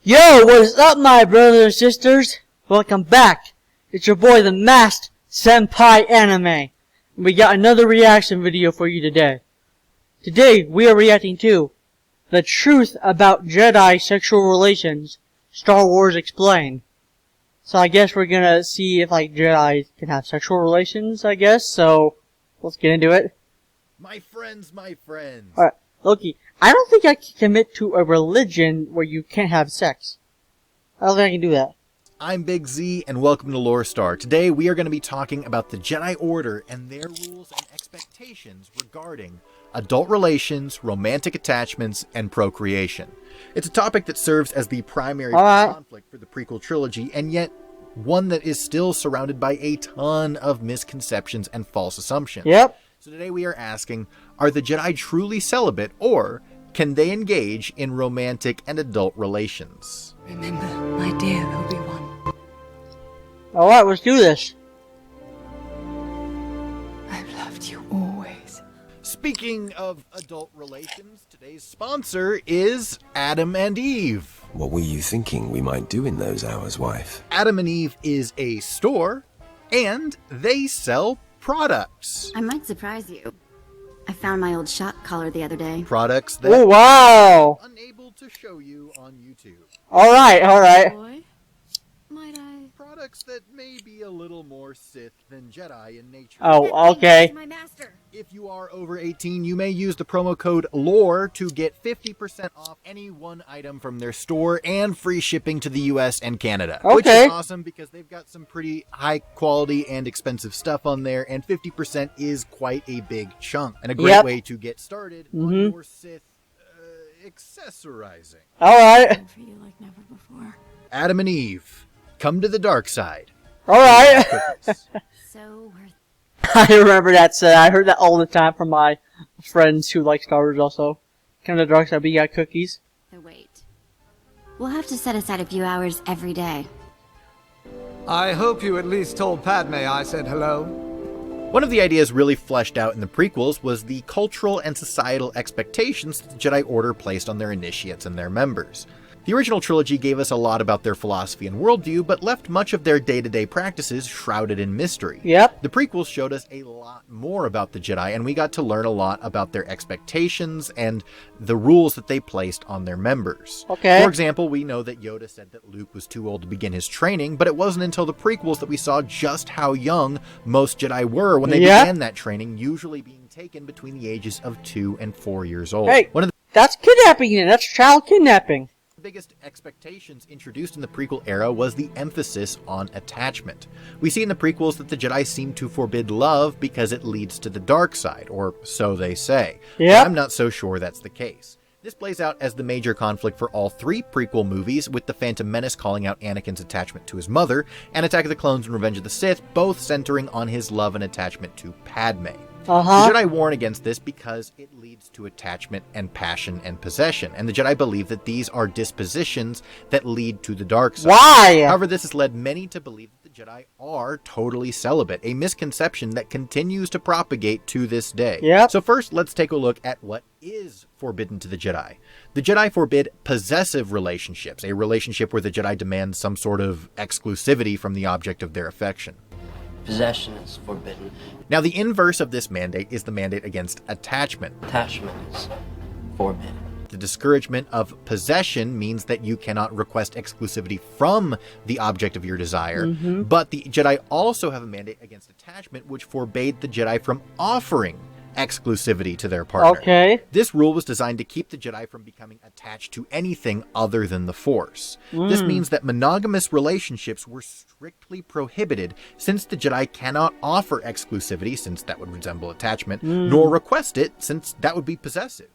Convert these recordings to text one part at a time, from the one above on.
Yo, what is up, my brothers and sisters? Welcome back. It's your boy, the Masked Senpai Anime. We got another reaction video for you today. Today, we are reacting to The Truth About Jedi Sexual Relations, Star Wars Explained. So I guess we're gonna see if, Jedi can have sexual relations, I guess. So, let's get into it. My friends. Alright, Loki, I don't think I can commit to a religion where you can't have sex. I don't think I can do that. I'm Big Z, and welcome to Lore Star. Today, we are going to be talking about the Jedi Order and their rules and expectations regarding adult relations, romantic attachments, and procreation. It's a topic that serves as the primary conflict for the prequel trilogy, and yet one that is still surrounded by a ton of misconceptions and false assumptions. Yep. So today we are asking, are the Jedi truly celibate, or can they engage in romantic and adult relations? Remember, my dear Obi-Wan. Alright, let's do this. I've loved you always. Speaking of adult relations, today's sponsor is Adam and Eve. What were you thinking we might do in those hours, wife? Adam and Eve is a store, and they sell products. I might surprise you. I found my old shock collar the other day. Products that Oh, wow! I'm unable to show you on YouTube. Alright. Boy, might I? Products that may be a little more Sith than Jedi in nature. Oh, okay. My master. If you are over 18, you may use the promo code LORE to get 50% off any one item from their store and free shipping to the US and Canada. Which Okay. is awesome because they've got some pretty high quality and expensive stuff on there, and 50% is quite a big chunk and a great way to get started on your Sith accessorizing. Alright. For you like never before. Adam and Eve, come to the dark side. Alright. So worth. I remember that said. I heard that all the time from my friends who like Star Wars also. Come to the dark side, but you got cookies. The wait. We'll have to set aside a few hours every day. I hope you at least told Padme I said hello. One of the ideas really fleshed out in the prequels was the cultural and societal expectations that the Jedi Order placed on their initiates and their members. The original trilogy gave us a lot about their philosophy and worldview, but left much of their day-to-day practices shrouded in mystery. Yep. The prequels showed us a lot more about the Jedi, and we got to learn a lot about their expectations and the rules that they placed on their members. Okay. For example, we know that Yoda said that Luke was too old to begin his training, but it wasn't until the prequels that we saw just how young most Jedi were when they began that training, usually being taken between the ages of 2 and 4 years old. Hey, One of that's kidnapping then. That's child kidnapping. the biggest expectations introduced in the prequel era was the emphasis on attachment. We see in the prequels that the Jedi seem to forbid love because it leads to the dark side, or so they say. Yeah. I'm not so sure that's the case. This plays out as the major conflict for all three prequel movies, with The Phantom Menace calling out Anakin's attachment to his mother, and Attack of the Clones and Revenge of the Sith both centering on his love and attachment to Padme. The Jedi warn against this because it leads to attachment and passion and possession, and the Jedi believe that these are dispositions that lead to the dark side. Why? However, this has led many to believe that the Jedi are totally celibate, a misconception that continues to propagate to this day. Yep. So first, let's take a look at what is forbidden to the Jedi. The Jedi forbid possessive relationships, a relationship where the Jedi demands some sort of exclusivity from the object of their affection. Possession is forbidden. Now, the inverse of this mandate is the mandate against attachment. Attachment is forbidden. The discouragement of possession means that you cannot request exclusivity from the object of your desire, but the Jedi also have a mandate against attachment, which forbade the Jedi from offering exclusivity to their partner. Okay. This rule was designed to keep the Jedi from becoming attached to anything other than the Force. This means that monogamous relationships were strictly prohibited, since the Jedi cannot offer exclusivity, since that would resemble attachment, nor request it, since that would be possessive.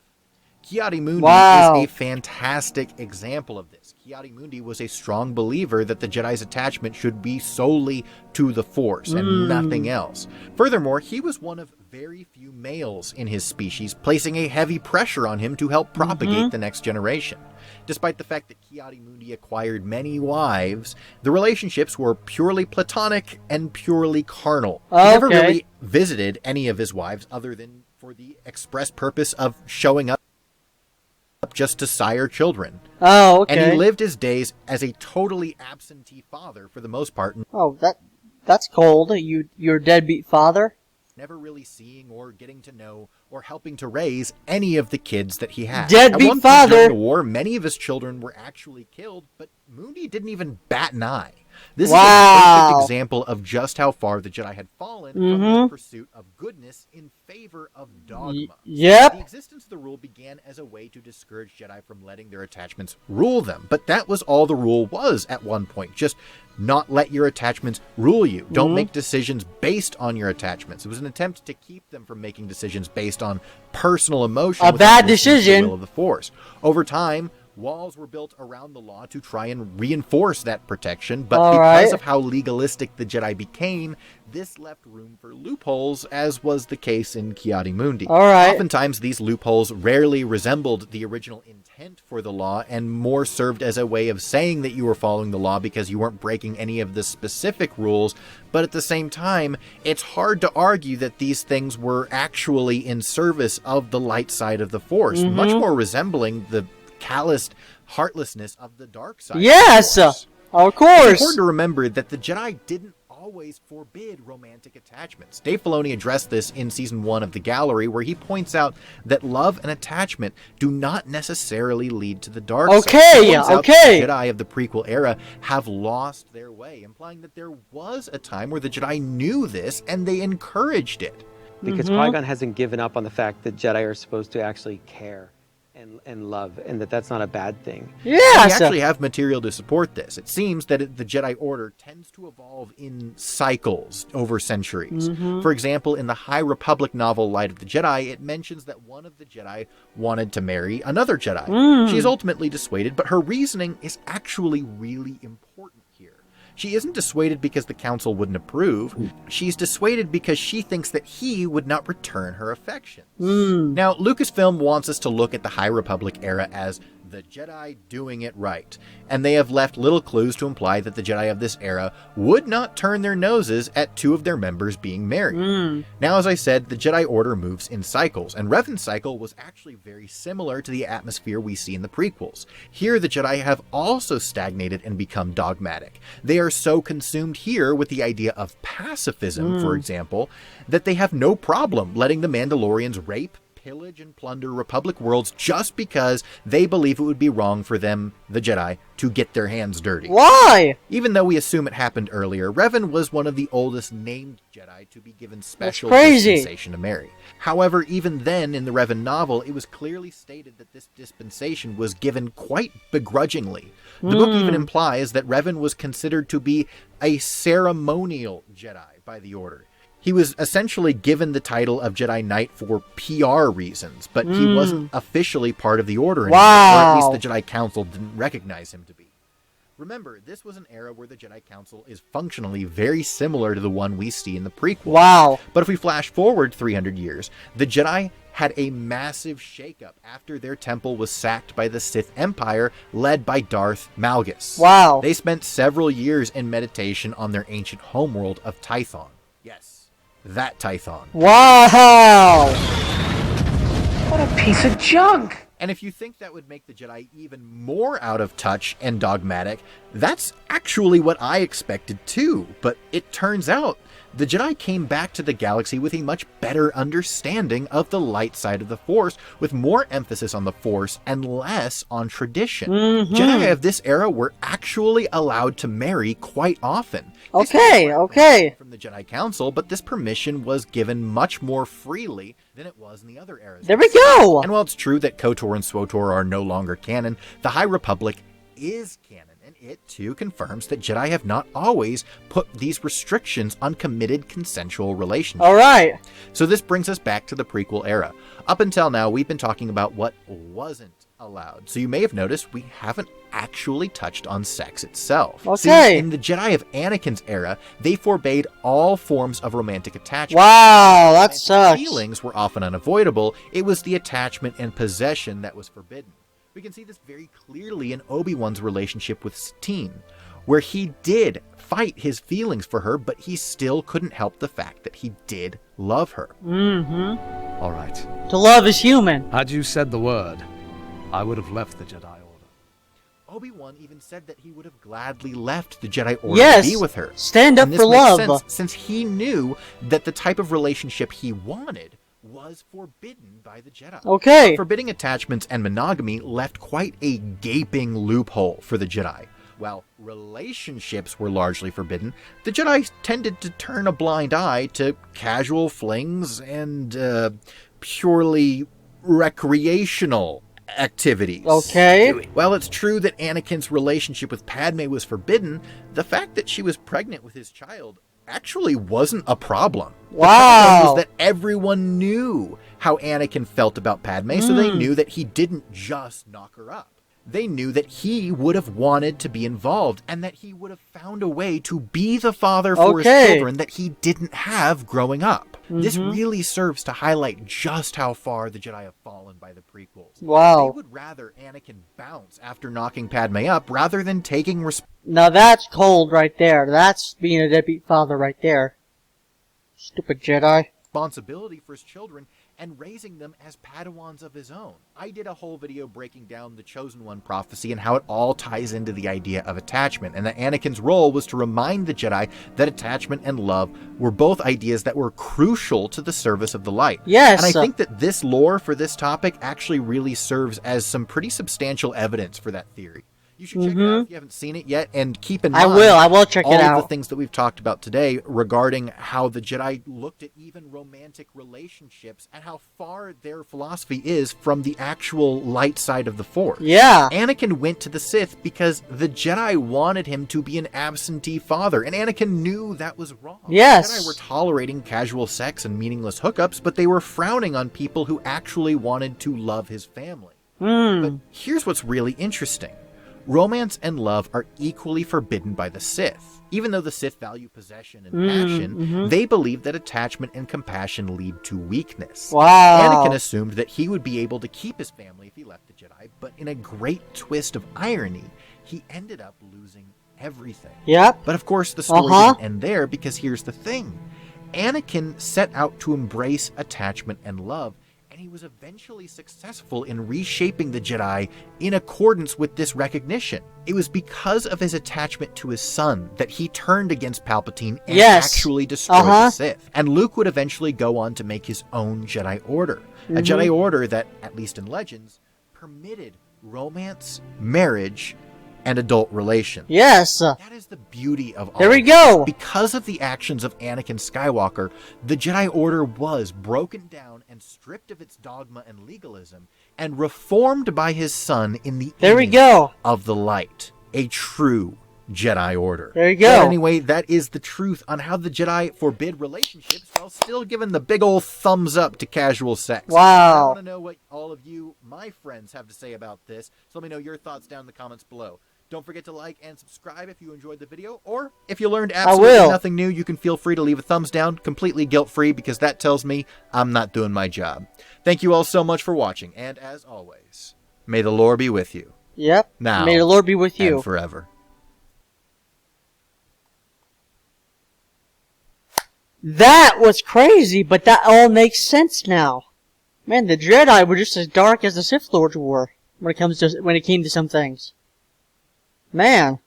Ki-Adi-Mundi is a fantastic example of this. Ki-Adi-Mundi was a strong believer that the Jedi's attachment should be solely to the Force and nothing else. Furthermore, he was one of very few males in his species, placing a heavy pressure on him to help propagate the next generation. Despite the fact that Ki-Adi-Mundi acquired many wives, the relationships were purely platonic and purely carnal. He never really visited any of his wives other than for the express purpose of showing up just to sire children. Oh, okay. And he lived his days as a totally absentee father for the most part, Oh, that's cold. Your deadbeat father. never really seeing or getting to know or helping to raise any of the kids that he had. Deadbeat At one point father. during the war, many of his children were actually killed, but Moody didn't even bat an eye. This is a Wow. perfect example of just how far the Jedi had fallen from the pursuit of goodness in favor of dogma. Yep. The existence of the rule began as a way to discourage Jedi from letting their attachments rule them, but that was all the rule was at one point. Just not let your attachments rule you. Don't make decisions based on your attachments. It was an attempt to keep them from making decisions based on personal emotion. A without bad listening to the decision. will of the Force. Over time, walls were built around the law to try and reinforce that protection, but All because right. of how legalistic the Jedi became, this left room for loopholes, as was the case in Ki-Adi-Mundi. All right. Oftentimes, these loopholes rarely resembled the original intent for the law and more served as a way of saying that you were following the law because you weren't breaking any of the specific rules. But at the same time, it's hard to argue that these things were actually in service of the light side of the Force, much more resembling the calloused heartlessness of the dark side. Yes, of the Force. of It's course. important to remember that the Jedi didn't always forbid romantic attachments. Dave Filoni addressed this in Season 1 of The Gallery, where he points out that love and attachment do not necessarily lead to the dark side. Okay, He points out okay. that the Jedi of the prequel era have lost their way, implying that there was a time where the Jedi knew this and they encouraged it. Because Qui-Gon hasn't given up on the fact that Jedi are supposed to actually care and love, and that's not a bad thing. We Yes. actually have material to support this. It seems that the Jedi Order tends to evolve in cycles over centuries. For example, in the High Republic novel Light of the Jedi, it mentions that one of the Jedi wanted to marry another Jedi. She is ultimately dissuaded, but her reasoning is actually really important here. She isn't dissuaded because the council wouldn't approve. She's dissuaded because she thinks that he would not return her affections. Now, Lucasfilm wants us to look at the High Republic era as the Jedi doing it right, and they have left little clues to imply that the Jedi of this era would not turn their noses at two of their members being married. Now, as I said, the Jedi Order moves in cycles, and Revan's cycle was actually very similar to the atmosphere we see in the prequels. Here, the Jedi have also stagnated and become dogmatic. They are so consumed here with the idea of pacifism, for example, that they have no problem letting the Mandalorians rape, pillage, and plunder Republic worlds just because they believe it would be wrong for them, the Jedi, to get their hands dirty. Why? Even though we assume it happened earlier, Revan was one of the oldest named Jedi to be given special crazy. dispensation to marry. However, even then in the Revan novel, it was clearly stated that this dispensation was given quite begrudgingly. The book even implies that Revan was considered to be a ceremonial Jedi by the Order. He was essentially given the title of Jedi Knight for PR reasons, but he wasn't officially part of the Order anymore, or at least the Jedi Council didn't recognize him to be. Remember, this was an era where the Jedi Council is functionally very similar to the one we see in the prequel. Wow. But if we flash forward 300 years, the Jedi had a massive shakeup after their temple was sacked by the Sith Empire led by Darth Malgus. Wow. They spent several years in meditation on their ancient homeworld of Tython. Yes. That Tython. Wow. What a piece of junk! And if you think that would make the Jedi even more out of touch and dogmatic, that's actually what I expected too. But it turns out the Jedi came back to the galaxy with a much better understanding of the light side of the Force, with more emphasis on the Force and less on tradition. Jedi of this era were actually allowed to marry quite often. This Okay, was okay. from the Jedi Council, but this permission was given much more freely than it was in the other eras. There we go. And while it's true that KOTOR and SWOTOR are no longer canon, the High Republic is canon, and it too confirms that Jedi have not always put these restrictions on committed consensual relationships. All right. So this brings us back to the prequel era. Up until now, we've been talking about what wasn't allowed. So you may have noticed we haven't actually touched on sex itself. Okay. See, in the Jedi of Anakin's era, they forbade all forms of romantic attachment. Wow, that While sucks. Feelings were often unavoidable. It was the attachment and possession that was forbidden. We can see this very clearly in Obi-Wan's relationship with Satine, where he did fight his feelings for her, but he still couldn't help the fact that he did love her. Mm-hmm. All right. To love is human. Had you said the word, I would have left the Jedi Order. Obi-Wan even said that he would have gladly left the Jedi Order Yes! to be with her. Stand up And this for makes love! sense, since he knew that the type of relationship he wanted was forbidden by the Jedi. Okay. Forbidding attachments and monogamy left quite a gaping loophole for the Jedi. While relationships were largely forbidden, the Jedi tended to turn a blind eye to casual flings and purely recreational activities. Okay. While it's true that Anakin's relationship with Padme was forbidden, the fact that she was pregnant with his child actually wasn't a problem. The problem Wow. was that everyone knew how Anakin felt about Padme, so they knew that he didn't just knock her up. They knew that he would have wanted to be involved and that he would have found a way to be the father for his Okay. children that he didn't have growing up. This really serves to highlight just how far the Jedi have fallen by the prequels. Wow. They would rather Anakin bounce after knocking Padme up rather than taking Now that's cold right there. That's being a deadbeat father right there. Stupid Jedi. responsibility for his children and raising them as Padawans of his own. I did a whole video breaking down the Chosen One prophecy and how it all ties into the idea of attachment, and that Anakin's role was to remind the Jedi that attachment and love were both ideas that were crucial to the service of the light. Yes. And I think that this lore for this topic actually really serves as some pretty substantial evidence for that theory. You should check it out if you haven't seen it yet, and keep in mind I will check it all out. of the things that we've talked about today regarding how the Jedi looked at even romantic relationships and how far their philosophy is from the actual light side of the Force. Yeah. Anakin went to the Sith because the Jedi wanted him to be an absentee father, and Anakin knew that was wrong. Yes. The Jedi were tolerating casual sex and meaningless hookups, but they were frowning on people who actually wanted to love his family. But here's what's really interesting. Romance and love are equally forbidden by the Sith. Even though the Sith value possession and passion, they believe that attachment and compassion lead to weakness. Wow. Anakin assumed that he would be able to keep his family if he left the Jedi, but in a great twist of irony, he ended up losing everything. Yep. But of course, the story didn't end there, because here's the thing. Anakin set out to embrace attachment and love, and he was eventually successful in reshaping the Jedi in accordance with this recognition. It was because of his attachment to his son that he turned against Palpatine and actually destroyed the Sith. And Luke would eventually go on to make his own Jedi Order. A Jedi Order that, at least in Legends, permitted romance, marriage, and adult relations. Yes. That is the beauty of all. There we of this. go. Because of the actions of Anakin Skywalker, the Jedi Order was broken down and stripped of its dogma and legalism, and reformed by his son in the There we image go. of the light. A true Jedi Order. There you go. But anyway, that is the truth on how the Jedi forbid relationships while still giving the big old thumbs up to casual sex. Wow. I want to know what all of you, my friends, have to say about this. So let me know your thoughts down in the comments below. Don't forget to like and subscribe if you enjoyed the video, or if you learned absolutely nothing new, you can feel free to leave a thumbs down, completely guilt-free, because that tells me I'm not doing my job. Thank you all so much for watching, and as always, may the Lord be with you. Yep. Now May the Lord be with you. and forever. That was crazy, but that all makes sense now. Man, the Jedi were just as dark as the Sith Lords were when it came to some things. Man.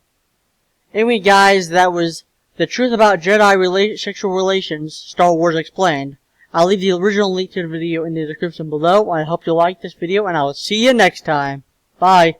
Anyway, guys, that was the truth about Jedi sexual relations, Star Wars Explained. I'll leave the original link to the video in the description below. I hope you like this video, and I will see you next time. Bye.